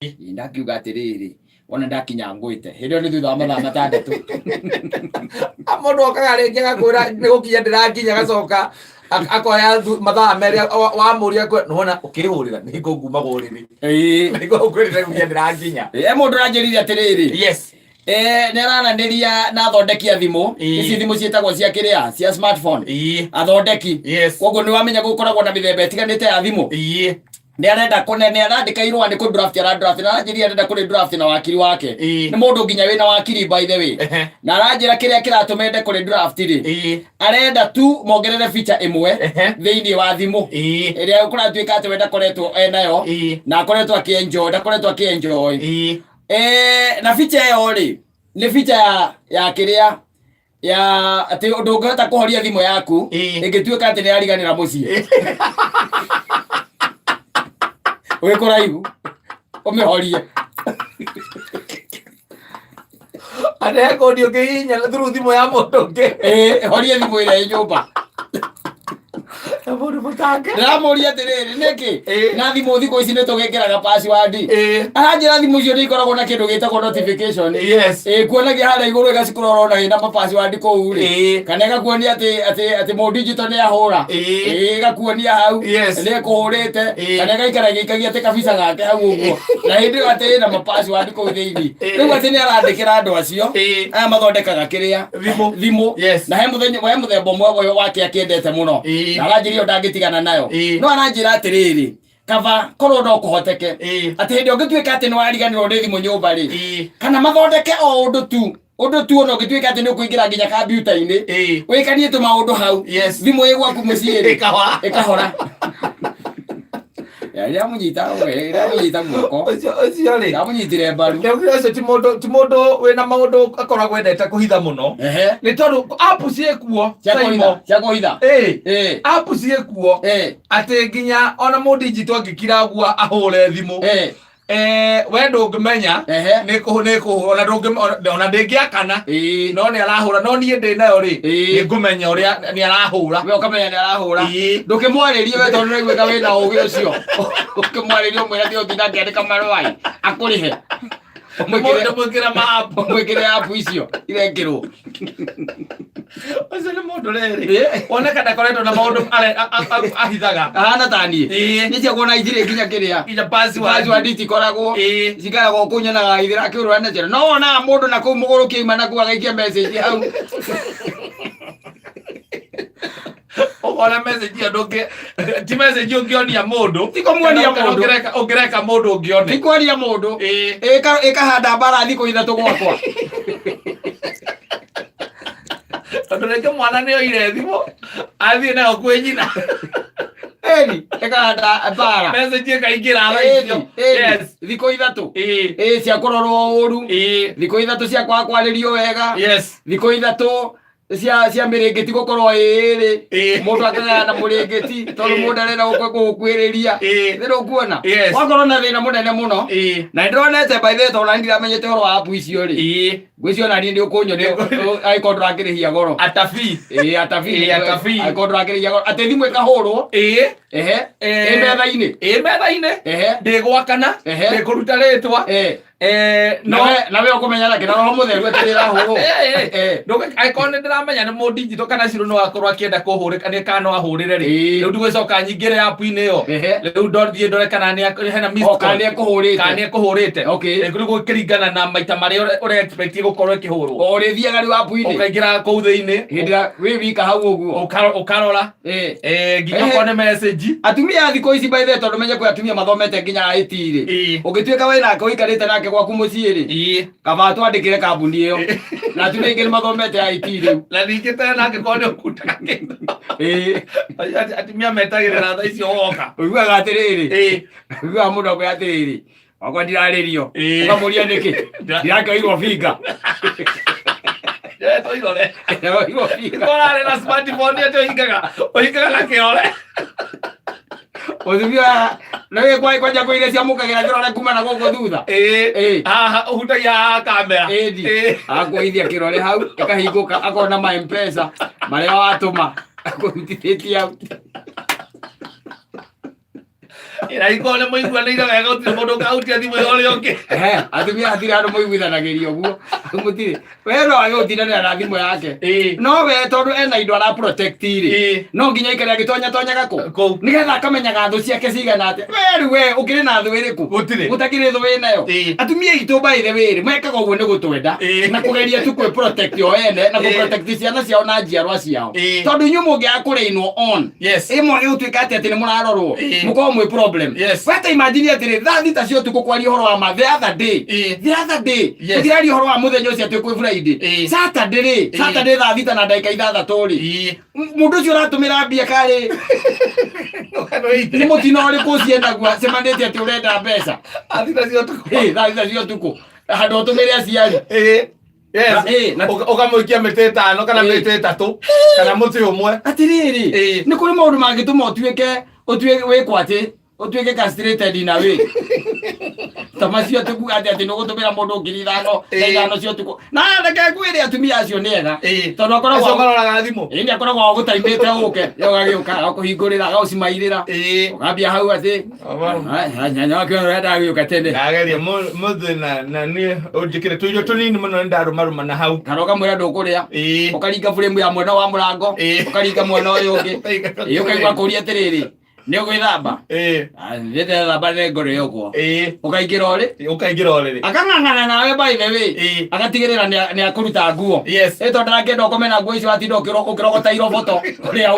ndakiuga atiriri ona ndakinya ngwite hindio ni thutha wa mathaa matandatu mundu okaga ringi agakwira ni gukinya ndirakinya gacoka akoya mathaa meri wa muria nona ukihurira ni nguma guriri ni ngukwirira gukinya ndirakinya mundu ranjiririe atiriri yes nerananiria na athondekia thimu ici thimu cietagwo cia kiria cia smartphone athondeki koguo ni wamenya gukoragwo na mithemba itiganite ya thimu ni arenda kunene arandika irua ni ku draft na aranjiria arenda kuri draft na wakiri wake ni mundu nginya wina wakiri by the way na aranjira kiria kiratumende kuri draft ri arenda tu mongerere feature imwe thiini wa thimu iria ukuratuika ati wenda koretwo enayo na akoretwo akienjoy na feature yo ri ni feature ya kiria ya ati ndungihota kuhoria thimu yaku ingituika ati ni ariganira mucii wekoraigu umehorie aneko ndio kihinya through thimu ya mundu ngi horie thimu ile nyumba mundu mutake ndamuria atiriri niki na thimu thiko ici ni tugikiraga password aranjira thimu cio ni ikoragwo na kindu gitagwo notification kuonagia haria iguru igacikorwo na ina password kou ri kana igakuonia ati mo digital ni ahura igakuonia hau ni kuhurite kana igaikara gikagia ati kabisa gake hau uguo na hindi ati na password kou thiini riu ati ni arandikira andu acio aya mathondekaga kiria thimu na he muthemba umwe wake akiendete muno na aranjiria ndangitigana nayo no aranjira atiriri kava korwo no kuhoteke ati hindi ungituika ati ni wariganirwo ni thimu nyumba ri kana mathondeke o undu tu no gituika ati ni ukuingira nginya computer-ini wikanie tu maundu hau thimu igwaku mucii ri ikahora ya munyita guoko ucio ri amunyitire mbaru ti mundu wina maundu akoragwo endete kuhitha muno ni tondu app ciekuo cia kuhitha app ciekuo ati nginya ona mu digital angikiragua ahure thimu we ndungimenya ni kuhura ona ndingiakana no ni arahura no nie ndi nayo ri ni ngumenya uria ni arahura we ukamenya ni arahura ndukimwaririe we tondu niguika wina ugi ucio ukimwaririe umwira ti utinda akiandika marwai akurihe mwikire app icio irekirwo ucio ni mundu riri woneka ndakoretwo na maundu ahithaga ahana tani ni cia kuona ithire nginya kiria password itikoragwo cikaragwo kunyonaga ithira akiurwa na njira no wona mundu na kuu muguru kiima na kuaga ikia message hau ukona message ndoke ti message ungionia mundu tikomwonia mundu ungireka mundu ungione tikwaria mundu ikahanda bara thiko ithatu gwakwa tondu reke mwana ni oire thimo athie nayo kwi nyina ikahanda bara message ikaingira thaicio thiko ithatu cia kurorwo uru thiko ithatu cia kwaririo wega thiko ithatu cia mirengeti gukorwo iri mundu akagana murengeti tondu mundu arenda gukwiriria thiru kuona wakorwo na thina munene muno na ndronete by the way ndiramenyete horo wa app icio ri gwicio na ni ukunyo ni aiko ndrakirihia goro atafi aiko ndrakirihia goro ati thimu ikahurwo metha-ini ndigwakana ndikuruta ritwa nawe ukumenya na kina roho mutheru atirira huru aikone ndiramenya ni mu digital kana ciro no akorwo akienda kuhurika ni kana no ahurire ri riu ndigwicoka nyingire app-ini yo riu ndothie ndore kana ni hena miss kana ekuhurite riu gukiringana na maita maria uri expect gukorwo ikihurwo urithiaga riu app-ini ukaingira kuu thiini hindira wi wika hau uguo ukarora nginya kone message atumia thiko ici by the way tondu menye kwa atumia mathomete nginya IT ri ungituika we nake uikarite nake gwaku mucii ri kaba twandikire kambuni iyo na atumia ingi mathomete IT riu na ningi tena nake kone ukutaga kindu atumia metagirira tha icio woka uiguaga atiriri uiguaga mundu akwe atiriri wakwa ndiraririo ukamuria niki ndirakeirwo finga toirore ikorare na smartphone yetu ohingaga na kiore uthibia na we kwanja kuire cia mukagira kirore kuma na goko thutha aha uhutagia kamera akuithia kirore hau ikahinguka akona ma M-Pesa maria watuma akutithĩtie Ira ikone muiguanĩire wega gũtirĩ mũndũ ũkautia thimũ ĩyo ũrĩa ũngĩ. Atumia hatirĩ andũ mũiguithanagĩria ũguo. Mũtirĩ. We no agĩũtindanĩra na thimũ yake. No we tondũ ena indo ara protect rĩ. No nginya ikare agĩtonyatonyaga kũ. Nĩgetha akamenyaga thũ ciake cigana atĩa. We ũkĩrĩ na thũ ĩrĩkũ? Gũtakĩrĩ thũ wĩnayo. Atumia aitũ by the way mekaga ũguo nĩ gũtwenda na kũgeria tu kwĩ protect yo ene na kũ protect ciana ciao na njiarwa ciao. Tondũ inyuĩ mũngĩaga kũrĩinwo on. Mwage gũtuĩka atĩ nĩ mũrarorwo. Mũkorwo mwĩ problem. Weta imagine atĩrĩ thaa thita cia ũtukũ kwaria ũhoro wa ma the other day. Tũkĩraria ũhoro wa mũthenya ũcio atĩ kwĩ Friday. Saturday thaa thita na ndagĩka ithathatũ rĩ. Mũndũ ũcio ũratũmĩra mbia karĩ. Nĩ mũtino ũrĩkũ ũcio enaguo cemanĩtie atĩ ũrenda mbeca. Thaa thita cia ũtukũ. Handũ ũtũmĩre aciari. Ũkamũikia mĩtĩ ĩtano kana mĩtĩ ĩtatũ kana mũtĩ ũmwe. Atĩrĩrĩ nĩ kũrĩ maũndũ mangĩtũma ũtuĩke wĩkwo atĩ ũtuĩke castrated na wĩ ta macio tukuga atĩ nĩ gũtũmĩra mũndũ ngiri ithano cia ũtukũ na reke ngwĩre atumia acio nĩ ega tondũ akoragwo thimũ nĩ akoragwo gũtaimĩte ũke ũgagĩũka agakũhingũrĩra agagũcimairĩra ũkambia hau atĩ nyanya wakĩona ũrenda agĩũka tene ndageria mũthĩ na niĩ ũnjĩkĩre tũirio tũnini mũno nĩ ndarũmarũma na hau kana ũkamwĩra ndũkũrĩa ũkaringa frame ya mwena wa mũrango ũkaringa mwena ũyũ ũngĩ ũkaigua kũria atĩrĩrĩ nĩ ũgwĩthamba thamba nĩ ngoro yũkwo ũkaingĩra ũrĩ akang'ang'ana nawe by the way agatigĩrĩra nĩ akũruta nguo tondũ ndangĩenda ũkome na nguo icio watinda ũkĩrogota iroboto kũrĩa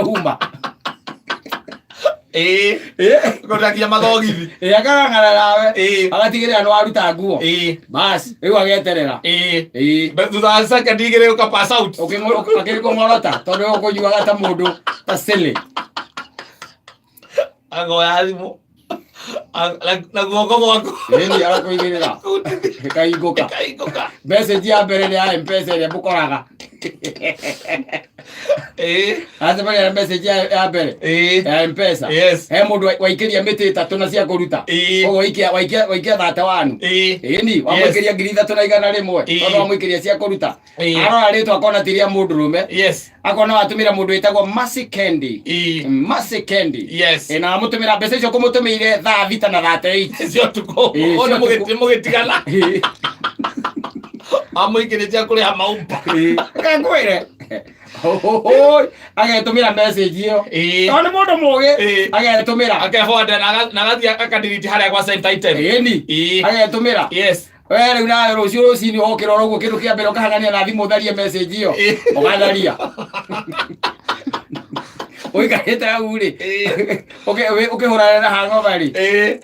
uma kũrakia mathogithi akang'ang'ana nawe agatigĩrĩra nĩ waruta nguo basi rĩu ageterera thutha wa second igĩrĩ ũka pass out akĩkũng'orota tondũ ũkũnyuaga ta mũndũ ta silly agoya thimũ na guoko gwaku agakũigĩrĩra ĩkaingũka message ya mbere nĩ ya M-Pesa ĩrĩa mũkoraga acemania na message ya mbere ya M-Pesa he mũndũ waikĩria mĩtĩ ĩtatũ na cia kũruta ũguo waikia thate wanu ĩni wamũikĩria ngiri ithatũ na igana rĩmwe tondũ wamũikĩria cia kũruta arora rĩtwa akona tĩria mũndũrũme akona watũmĩra mũndũ wĩtagwo Mercy Kendi na amũtũmĩra mbeca icio kũmũtũmĩire thaa thita na thate 8 cio tukũ ona mũgĩtigana amũikĩrĩte kũrĩha maumba ngwĩre agetũmĩra message ĩyo tondũ nĩ mũndũ mũgĩ agetũmĩra akeforward na agathiĩ akadiriti harĩa gwa sent item agetũmĩra we rĩu nawe rũciũ rũcinĩ ũkĩra ũguo kĩndũ kĩa mbere ũkahang'ania na thimũ ũtharie message ĩyo ũgatharia ũikarĩte hau rĩ ũkĩhũrana na hangover rĩ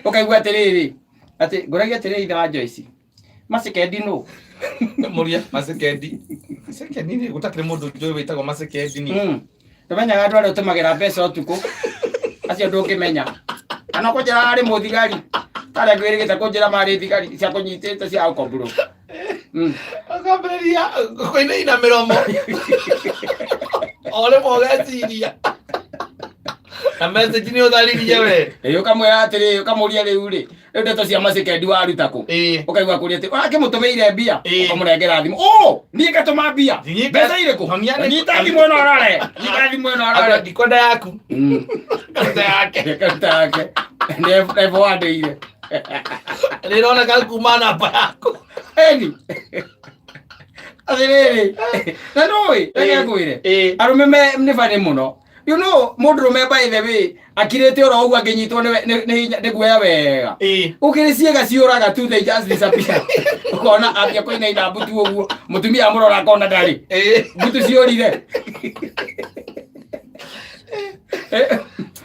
ũkaigua atĩrĩrĩ atĩ ngũragia atĩrĩrĩ ithe wa Joyce Mercy Kendi nũ mũria Mercy Kendi nĩ gũtakĩrĩ mũndũ njũĩ wĩtagwo Mercy Kendi nĩ ndũmenyaga andũ arĩa ũtũmagĩra mbeca ũtukũ acio ndũngĩmenya kana kũnjĩra harĩ mũthigari tarĩa ngwĩrĩgĩte kũnjĩra marĩ thigari cia kũnyitĩte cia ũkombũrũ akambĩrĩria kũinaina mĩromo ole mogeciria na message nĩ ũtharirie we ũkamwĩra atĩrĩ ũkamũria rĩu rĩ rĩu ndeto cia Mercy Kendi waruta kũ ũkaigua kũria atĩ ũrakĩmũtũmĩire mbia ũkamũnengera thimũ niĩ ngatũma mbia mbeca irĩkũ nyita thimũ ĩno arore ndikwenda yaku karuta yake nĩ forwardĩire nĩroneka kuma namba yaku eni atĩrĩrĩ na nũĩ reke ngwĩre arũme nĩ bani mũno you know mũndũrũme by the way akirĩte oro ũguo angĩnyitwo nĩ guoya wega ũkĩrĩ ciĩga ciũraga tu they just disappear ũkona ambia kũinaina mbutu ũguo mũtumia amũrora akona ndarĩ mbutu ciũrire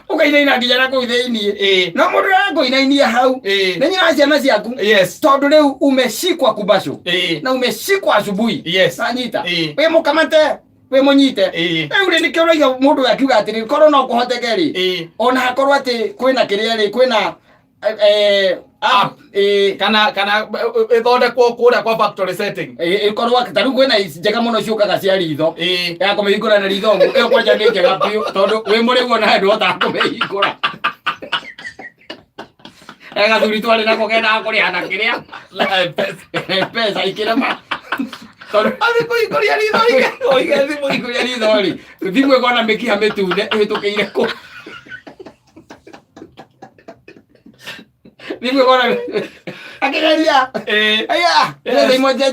ũkainaina nginya na kũu thĩiniĩ no mũndũ arakũinainia hau nĩ nyina ciana ciaku tondũ rĩu umeshikwa kubasho na umeshikwa asubuhi nanyita wĩ mũkamate we mũnyite rĩu rĩ nĩkĩo ũraiga mũndũ akiuga atĩrĩ korwo no kũhoteke rĩ ona hakorwo atĩ kwĩna kĩrĩa rĩ kwĩna kana ĩthondekwo kũrĩa kwa factory setting ĩkorwo ta rĩu kwĩna njega mũno ciũkaga cia ritho ya kũmĩhingũra na ritho ĩyo kwanja nĩ njega biũ tondũ wĩ mũrĩu ona ndũhotaga kũmĩhingũra gathuri twarĩ nako kendaga kũrĩha na kĩrĩa mbeca ikĩrema kũhingũria ritho oige thimũ hingũria ritho rĩ thimũ ĩkorwo na mĩkiha mĩtune ĩhĩtũkĩire kũ Nĩguo kona. Akĩgeria. Aya. Ndio moja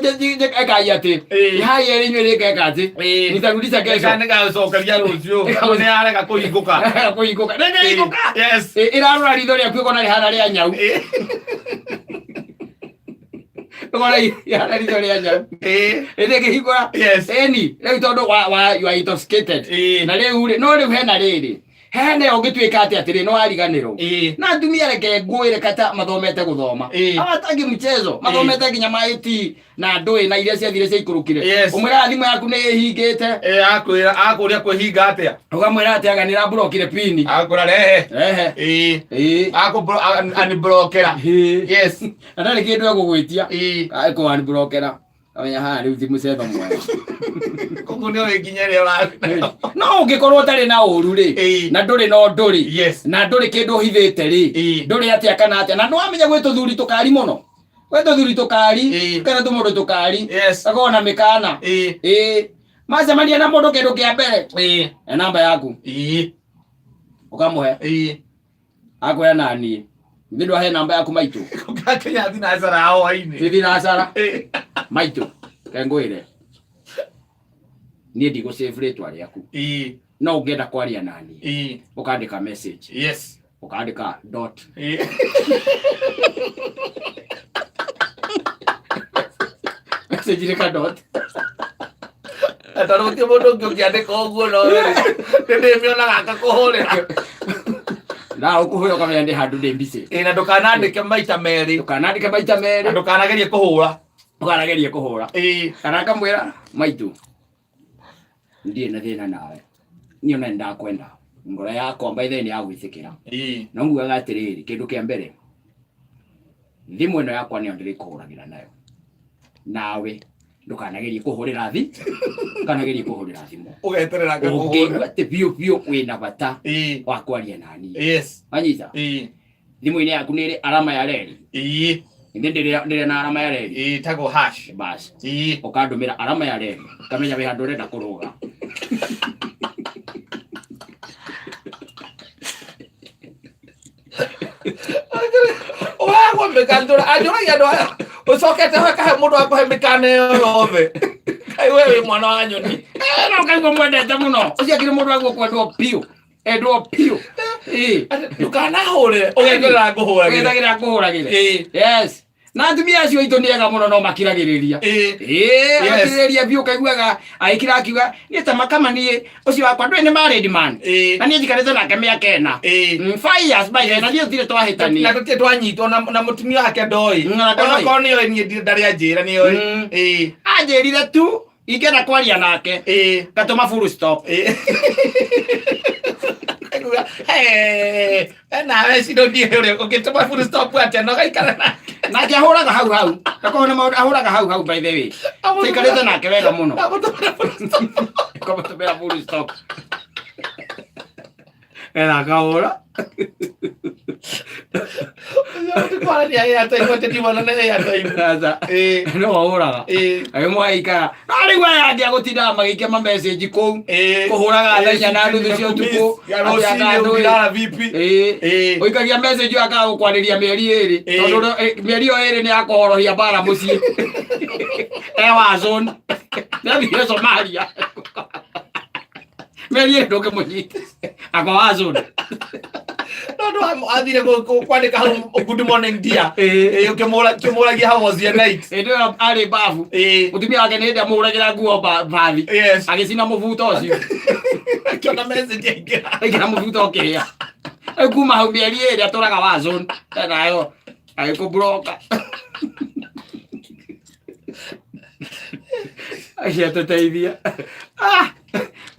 akaya ati. Hai eri nywe rĩka ati. Nitarudisha kesho. Kana gacokeria rũciũ. Nĩ arega kũhingũka. Kũhingũka. Nĩngĩhingũka. Yes. Irarora ritho rĩaku kona rĩhana rĩa nyau. Kona rĩhana ritho rĩa nyau. Nĩngĩhingũka. Yes. Eni, rĩu tondũ you are intoxicated. Na rĩu no rĩu hena rĩrĩ. Hene ũngĩtuĩka atĩ no ariganĩrwo. Na atumia reke ngũĩre kata mathomete gũthoma. Abatangi mchezo. Mathomete nginya maĩti na ndũĩ na iria ciathire cia ikũrũkire. Ũmwĩra thimũ yaku nĩ ĩhingĩte. Akwĩra akũria kwĩhinga atĩa. Ũkamwĩra atĩ anga nĩrambũrokire pini. Akũra rehe. Unblockera. Yes. Na ndarĩ kĩndũ egũgwĩtia. Akũ unblockera. Amenya haha rĩu thimũ cetha mwana. Koguo nĩ ũgĩkinya rĩo ũrarĩ. No ũngĩkorwo ũtarĩ na ũru rĩ, na ndũrĩ na ndũrĩ, na ndũrĩ kĩndũ ũhithĩte rĩ, ndũrĩ atĩa kana atĩa, na nĩ wamenya gwĩ tũthuri tũkari mũno. Gwĩ tũthuri tũkari, kana tũmũndũ tũkari, gakorwo na mĩkana. Macemania na mũndũ kĩndũ kĩa mbere. Namba yaku. Ũkamũhe. Akwĩra naniĩ. Ndĩndũ ahe namba yaku maitũ. Ũgakenya thinacara hao hainĩ. Thinacara. Maitũ. Kengwĩre. Niĩ ndigũ-save rĩtwa rĩaku. No ũngĩenda kwaria naniĩ. Ũkandĩka message. Yes. Ũkandĩka dot. Message rĩka dot. Tondũ gũtirĩ mũndũ ũngĩ ũngĩandĩka ũguo no nĩndĩmĩonaga ngakũhũrĩra. Na ũkũhũra ũkamenya ndĩ handũ ndĩ busy. Na ndũkanandĩke maita merĩ. Ndũkanandĩke maita merĩ. Na ndũkanagerie kũhũra. Ndũkanagerie kũhũra. Kana akamwĩra maitũ. Ndiĩ na thĩna nawe. Niĩ ona nĩndakwenda. Ngoro yakwa by then ya gwĩtĩkĩra. No ngugaga atĩrĩrĩ, kĩndũ kĩa mbere. Thimũ ĩno yakwa nĩyo ndĩrĩkũhũragĩra nayo. Nawe ndũkanagerie kũhũrĩra kanagerie kũhũrĩra thimũ. Ũgeterera ngakũhũra. Ũngĩigua atĩ biũ wĩna bata wa kwaria naniĩ. Yes. Wanyita? Thimũ-inĩ yaku nĩ ĩrĩ alama ya reri. Ndĩrĩ na alama ya reri. Ĩtagwo hash. Bas. Ũkandũmĩra alama ya reri. Kamenya wĩ handũ ũrenda kũrũga. Wagwa mĩkandũra. Anjũragia andũ aya. Ũcokete wakahe mũndũ wa kũhe mĩkana ĩyo yothe. Kai we wĩ mwana wa nyoni. No kaigua mwendete mũno. Ũcio akĩrĩ mũndũ wa kwendwo biũ. Endwo piũ. Ndũkanahũrĩre. Ũgeterera ngũhũragĩre. Ũgeterera ngũhũragĩre. Yes. Na atumia acio aitũ nĩ ega mũno no makiragĩrĩria. Makiragĩrĩria biũ kaiguaga agĩkira akiuga niĩ ta makama niĩ ũcio wakwa ndũĩ nĩ married man. Na niĩ njikarĩte nake mĩaka ĩna. 5 years by then na niĩ tũtirĩ twahĩtania. Na tũtirĩ twanyitwo na mũtumia wake ndoĩ. Onakorwo nĩoĩ niĩ ndarĩ anjĩra nĩoĩ. Anjĩrire tu ingĩenda kwaria nake. Gatũma full stop. Nawe cindo ndiĩ ũrĩa ũngĩtũma full stop atĩa no gaikara nake. Nake ahũraga hau. Gakorwo na maũndũ ahũraga hau by the way. Tũikarĩte nake wega mũno. Kamũtũmĩra full stop. Ena kahũra. Kwa nini Airtime wote ndimo na Airtime sasa no ahũraga ayo mwaikara arĩgwa yangia gũtinda magĩikia ma message kũu kũhũraga thenya na nuthu cia ũtukũ ya vipi ũikagia message akaga gũkwarĩria mĩeri ĩrĩ tondũ mĩeri ĩyo ĩrĩ nĩ yakũhorohia bara mũciĩ ewa zone nĩ Somalia mĩeri ĩrĩ ndũngĩmũnyita akawa zone no athire kwandĩka hau good morning dear ukimũragia how was your night ndio arĩ bafu mutumia wake nĩ ndamũragĩra nguo bathi agĩcina mũbuto ũcio akiona message ingĩra mũbuto ũkĩhĩa kuma hau mĩeri ĩrĩ atũraga wa zone nayo agĩkũbroka aciatũteithia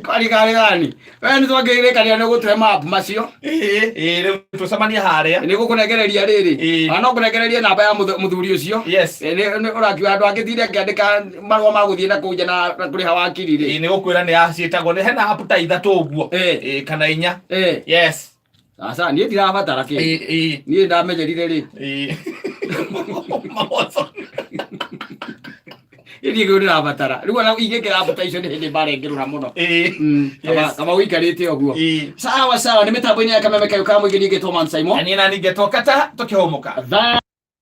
Kari gani wewe nĩ twangĩrĩkania nĩ gũtũhe map macio rĩu tũcemania harĩa nĩ gũkũnengereria rĩrĩ no kũnengereria namba ya mũthuri ũcio nĩ ũrakiuga andũ angĩthire akĩandĩka marũa ma gũthiĩ na kũu nja na kũrĩha wakiri rĩ nĩ gũkwĩra nĩ yaciĩtagwo nĩ hena app ta ithatũ ũguo kana inya yes sasa niĩ ndirabatara kĩ niĩ ndamenyerire rĩ Ili ngurira batara. Riu ona ingekira bata icio ni hindi bare ngirura muno. Kama wikarite oguo. Sawa sawa, ni mitambo-ini ya Kameme Kayo ka muingĩ ningetwo Man Simon. Na ningetwo Kata tukihomoka.